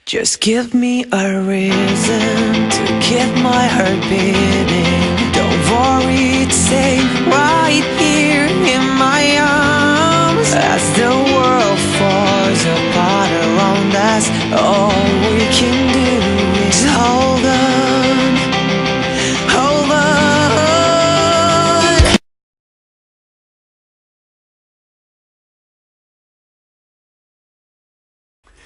Just give me a reason to keep my heart beating. Don't worry, it's safe right here in my arms. As the world falls apart around us, all we can do is hold on, hold on.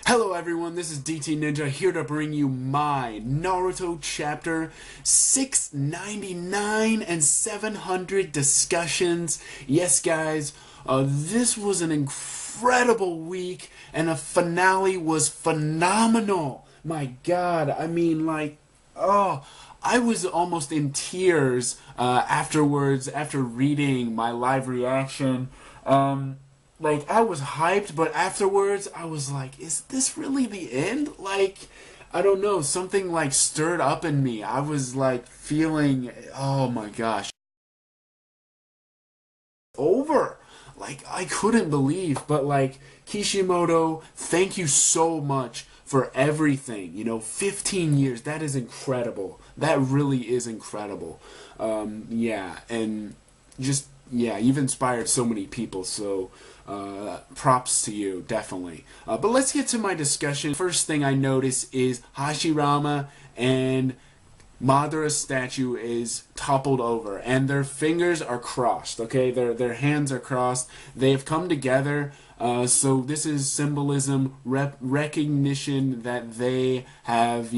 Hello everyone, this is DT Ninja here to bring you my Naruto chapter 699 and 700 discussions. Yes guys, this was an incredible week and the finale was phenomenal. My god, I mean I was almost in tears afterwards after reading my live reaction. I was hyped, but afterwards I was like, is this really the end? I don't know, something stirred up in me. I was feeling, oh my gosh, over. I couldn't believe, but Kishimoto, thank you so much for everything. 15 years, that is incredible. That really is incredible. Yeah, and yeah, you've inspired so many people, so props to you, definitely. But let's get to my discussion. First thing I notice is Hashirama and Madara's statue is toppled over, and their fingers are crossed, okay? Their hands are crossed. They have come together, so this is symbolism, recognition that they have,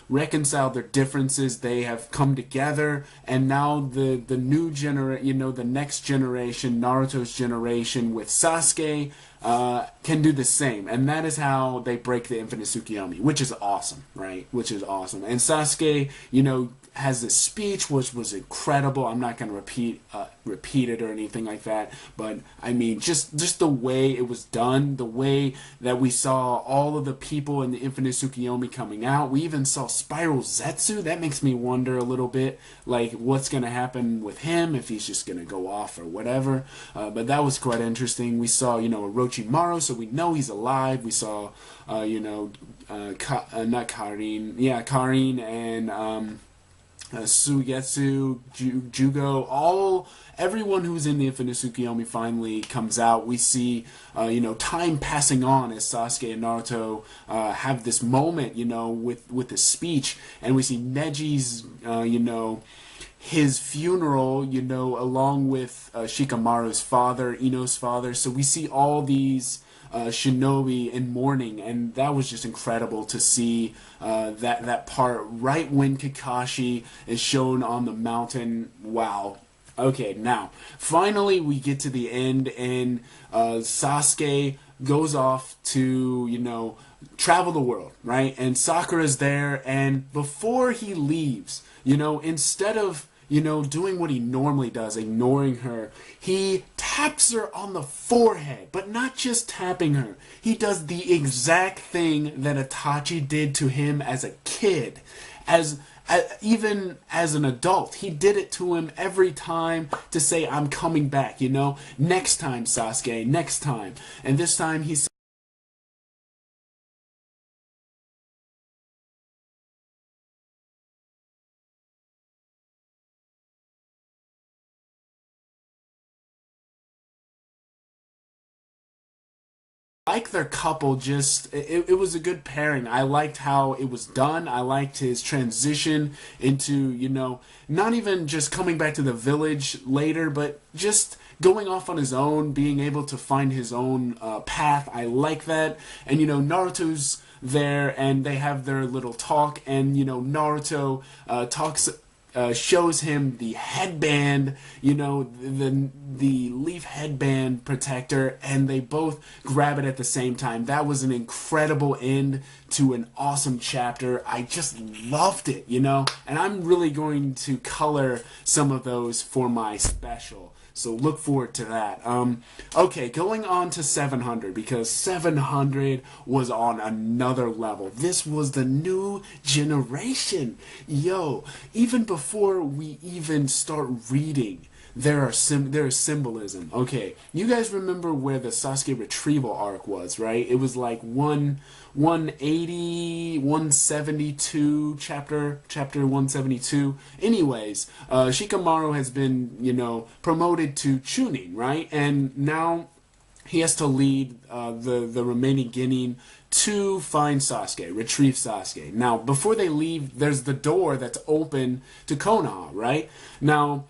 reconciled their differences. They have come together, and now the new the next generation, Naruto's generation with Sasuke, can do the same, and that is how they break the Infinite Tsukuyomi, which is awesome, right? Which is awesome. And Sasuke, has this speech which was incredible. I'm not going to repeat it or anything like that, but I mean, just the way it was done, the way that we saw all of the people in the Infinite Tsukuyomi coming out. We even saw Spiral Zetsu. That makes me wonder a little bit, what's going to happen with him, if he's just going to go off or whatever. But that was quite interesting. We saw, Orochimaru, so we know he's alive. We saw, not Karin, yeah, Karin and Sugetsu, Jugo, everyone who's in the Infinite Tsukuyomi finally comes out. We see, time passing on as Sasuke and Naruto have this moment, with the speech, and we see Neji's, his funeral, along with Shikamaru's father, Ino's father. So we see all these shinobi in mourning, and that was just incredible to see that part right when Kakashi is shown on the mountain. Wow. Okay, now finally we get to the end, and Sasuke goes off to travel the world, right? And Sakura's there, and before he leaves, instead of doing what he normally does, ignoring her, he taps her on the forehead, but not just tapping her. He does the exact thing that Itachi did to him as a kid, even as an adult. He did it to him every time to say, I'm coming back, next time, Sasuke, next time. And this time he said, like their couple, just it was a good pairing. I liked how it was done. I liked his transition into, not even just coming back to the village later, but just going off on his own, being able to find his own path. I like that. And Naruto's there, and they have their little talk, and Naruto shows him the headband, the leaf headband protector, and they both grab it at the same time. That was an incredible end to an awesome chapter. I just loved it, and I'm really going to color some of those for my special. So look forward to that. Okay, going on to 700, because 700 was on another level. This was the new generation. Yo, even before we even start reading there is symbolism. Okay, you guys remember where the Sasuke retrieval arc was, right? It was like 180, 172 chapter 172. Anyways, Shikamaru has been, promoted to Chunin, right? And now he has to lead the remaining Genin to find Sasuke, retrieve Sasuke. Now, before they leave, there's the door that's open to Konoha, right? Now,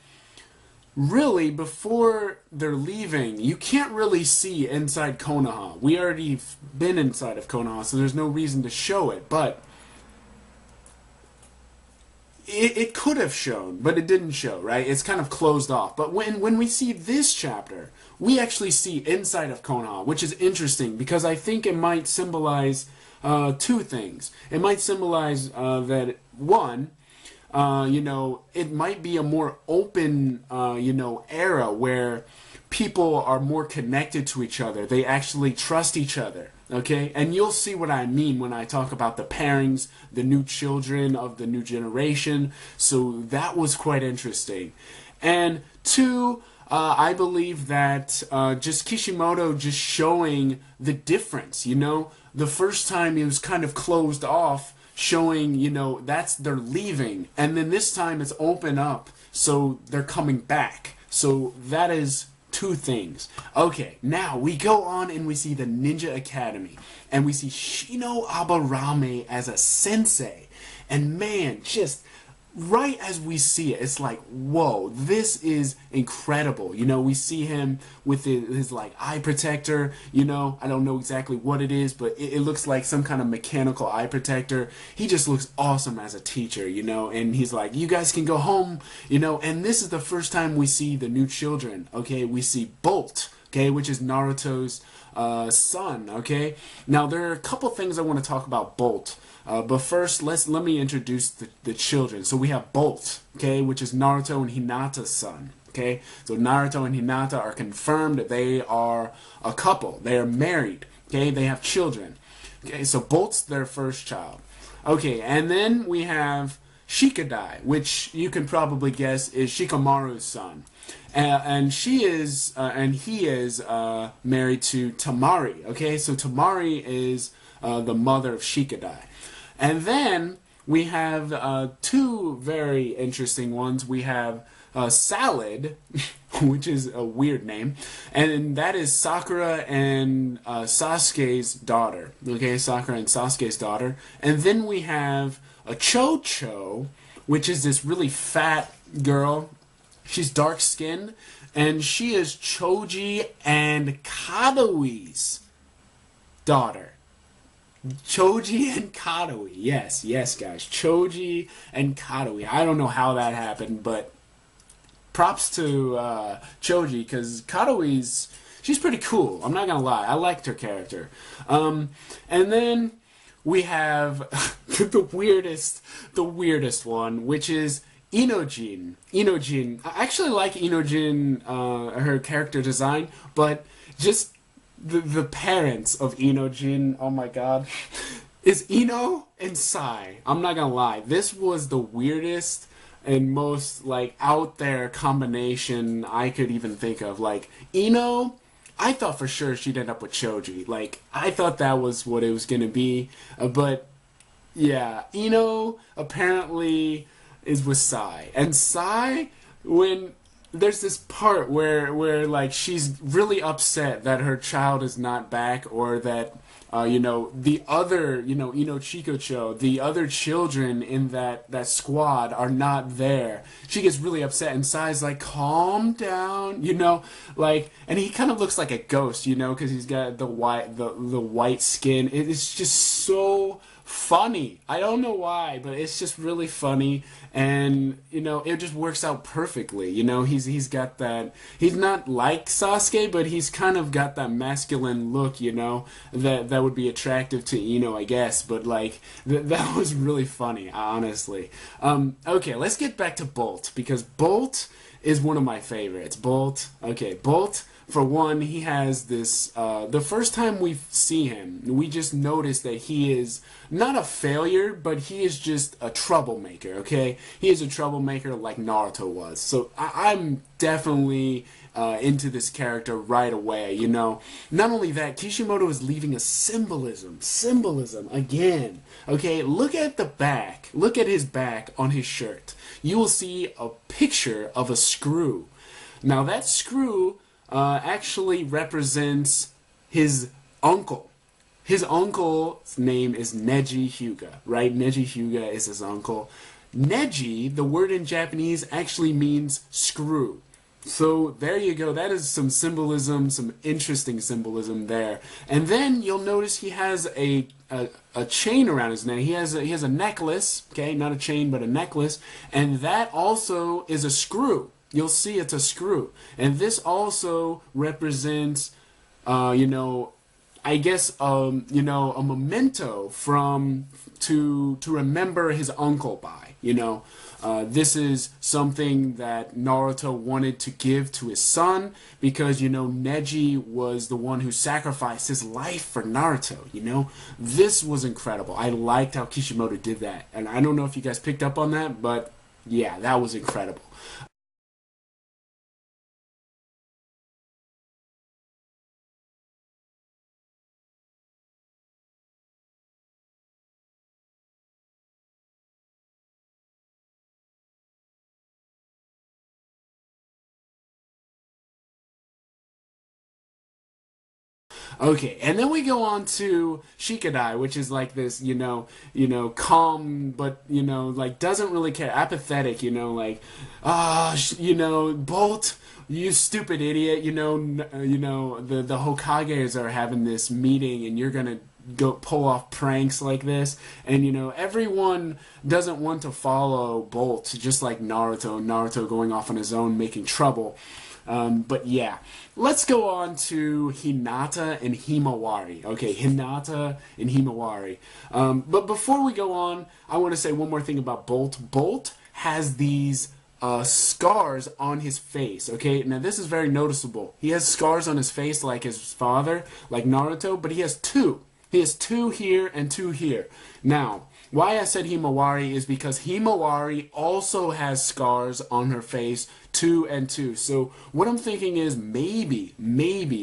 really, before they're leaving, you can't really see inside Konoha. We already been inside of Konoha, so there's no reason to show it, but it could have shown, but it didn't show, right? It's kind of closed off. But when we see this chapter, we actually see inside of Konoha, which is interesting because I think it might symbolize two things. It might symbolize that, one, it might be a more open, era where people are more connected to each other. They actually trust each other. Okay, and you'll see what I mean when I talk about the pairings, the new children of the new generation. So that was quite interesting. And two, I believe that just Kishimoto just showing the difference. The first time it was kind of closed off, showing they're leaving, and then this time it's open up, so they're coming back. So that is two things. Okay, now we go on and we see the Ninja Academy, and we see Shino Abarame as a sensei, and man, just right as we see it, it's like, whoa, this is incredible. We see him with his like eye protector. I don't know exactly what it is, but it looks like some kind of mechanical eye protector. He just looks awesome as a teacher, and he's like, you guys can go home, and this is the first time we see the new children. Okay, we see Bolt, okay, which is Naruto's son. Okay, now there are a couple things I want to talk about Bolt. But first, let me introduce the children. So we have Bolt, okay, which is Naruto and Hinata's son. Okay, so Naruto and Hinata are confirmed that they are a couple. They are married. Okay, they have children. Okay, so Bolt's their first child. Okay, and then we have Shikadai, which you can probably guess is Shikamaru's son. And he is married to Tamari. Okay, so Tamari is the mother of Shikadai. And then we have two very interesting ones. We have Salad, which is a weird name, and that is Sakura and Sasuke's daughter. Okay, Sakura and Sasuke's daughter. And then we have a Cho-Cho, which is this really fat girl. She's dark-skinned, and she is Choji and Kadawi's daughter. Choji and Kadawi. Yes, guys. Choji and Kadawi. I don't know how that happened, but props to Choji, because she's pretty cool. I'm not gonna lie. I liked her character. And then we have the weirdest one, which is Inojin. I actually like Inojin, her character design, but just the parents of Inojin, oh my god, is Ino and Sai. I'm not gonna lie, this was the weirdest and most out there combination I could even think of. Ino, I thought for sure she'd end up with Choji. I thought that was what it was gonna be, but yeah, Ino apparently is with Sai, and Sai, when there's this part where she's really upset that her child is not back, or that the other Ino Chikocho, the other children in that squad are not there. She gets really upset, and Sai's like, calm down, and he kind of looks like a ghost, because he's got the white skin. It's just so funny. I don't know why, but it's just really funny, and it just works out perfectly. He's got that. He's not like Sasuke, but he's kind of got that masculine look. That would be attractive to Ino, I guess. But that was really funny, honestly. Okay, let's get back to Bolt, because Bolt is one of my favorites. Bolt For one, he has this, the first time we see him, we just notice that he is not a failure, but he is just a troublemaker, okay? He is a troublemaker like Naruto was. So I'm definitely into this character right away, you know? Not only that, Kishimoto is leaving a symbolism again, okay? Look at the back, look at his back on his shirt. You will see a picture of a screw. Now that screw actually represents his uncle. His uncle's name is Neji Hyuga, right? Neji Hyuga is his uncle. Neji, the word in Japanese, actually means screw. So there you go. That is some symbolism, some interesting symbolism there. And then you'll notice he has a chain around his neck. He has a necklace, okay, not a chain but a necklace, and that also is a screw. You'll see it's a screw, and this also represents, you know, I guess, you know, a memento to remember his uncle by. You know, this is something that Naruto wanted to give to his son because, you know, Neji was the one who sacrificed his life for Naruto. You know, this was incredible. I liked how Kishimoto did that, and I don't know if you guys picked up on that, but yeah, that was incredible. Okay, and then we go on to Shikadai, which is like this, calm, but like doesn't really care, apathetic, like, you know, Bolt, you stupid idiot, the Hokages are having this meeting, and you're gonna go pull off pranks like this, and everyone doesn't want to follow Bolt, just like Naruto going off on his own, making trouble. But yeah, let's go on to Hinata and Himawari. Okay, Hinata and Himawari. But before we go on, I want to say one more thing about Bolt. Bolt has these scars on his face. Okay, now this is very noticeable. He has scars on his face like his father, like Naruto, but he has two. He has two here and two here. Now, why I said Himawari is because Himawari also has scars on her face, 2 and 2. So what I'm thinking is maybe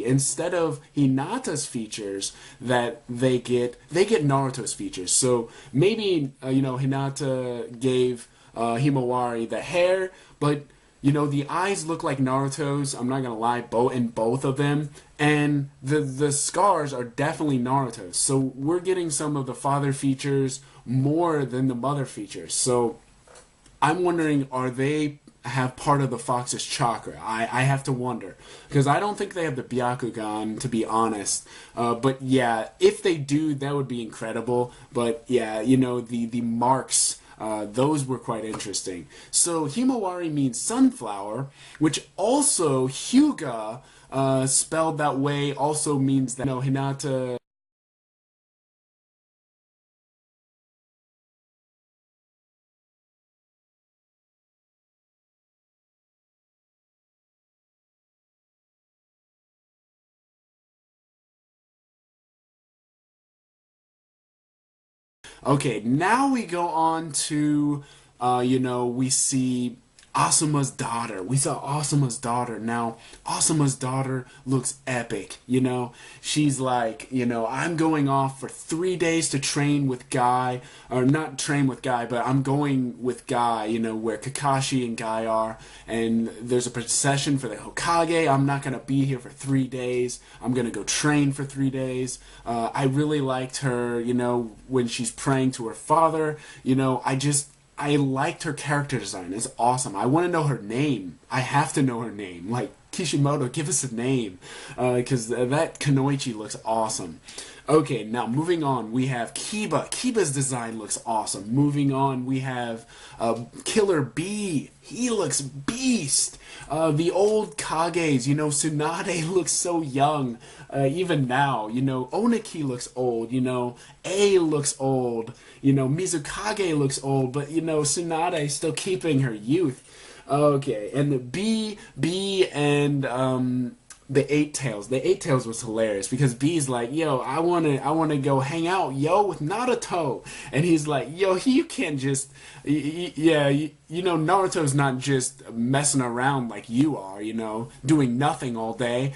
instead of Hinata's features that they get Naruto's features. So maybe Hinata gave Himawari the hair, but the eyes look like Naruto's. I'm not gonna lie, both of them, and the scars are definitely Naruto's. So we're getting some of the father features more than the mother features. So I'm wondering, are they have part of the Fox's chakra? I have to wonder, because I don't think they have the Byakugan, to be honest. But yeah, if they do, that would be incredible. But yeah, the marks. Those were quite interesting. So Himawari means sunflower, which also Hyuga, spelled that way, also means that Hinata. Okay, now we go on to, we see Asuma's daughter. We saw Asuma's daughter. Now, Asuma's daughter looks epic, She's like, I'm going off for 3 days to train with Guy, or not train with Guy, but I'm going with Guy, where Kakashi and Guy are, and there's a procession for the Hokage. I'm not going to be here for 3 days. I'm going to go train for 3 days. I really liked her, when she's praying to her father, I liked her character design. It's awesome. I want to know her name. I have to know her name. Like, Kishimoto, give us a name. Because that Kunoichi looks awesome. Okay, now moving on, we have Kiba. Kiba's design looks awesome. Moving on, we have Killer Bee. He looks beast. The old Kages, Tsunade looks so young. Even now, Oniki looks old, A looks old, Mizukage looks old, but, Tsunade is still keeping her youth. Okay, and the B and the Eight Tails. The Eight Tails was hilarious because B's like, yo, I wanna go hang out, yo, with Naruto, and he's like, yo, you can't just, yeah, you know, Naruto's not just messing around like you are, you know, doing nothing all day.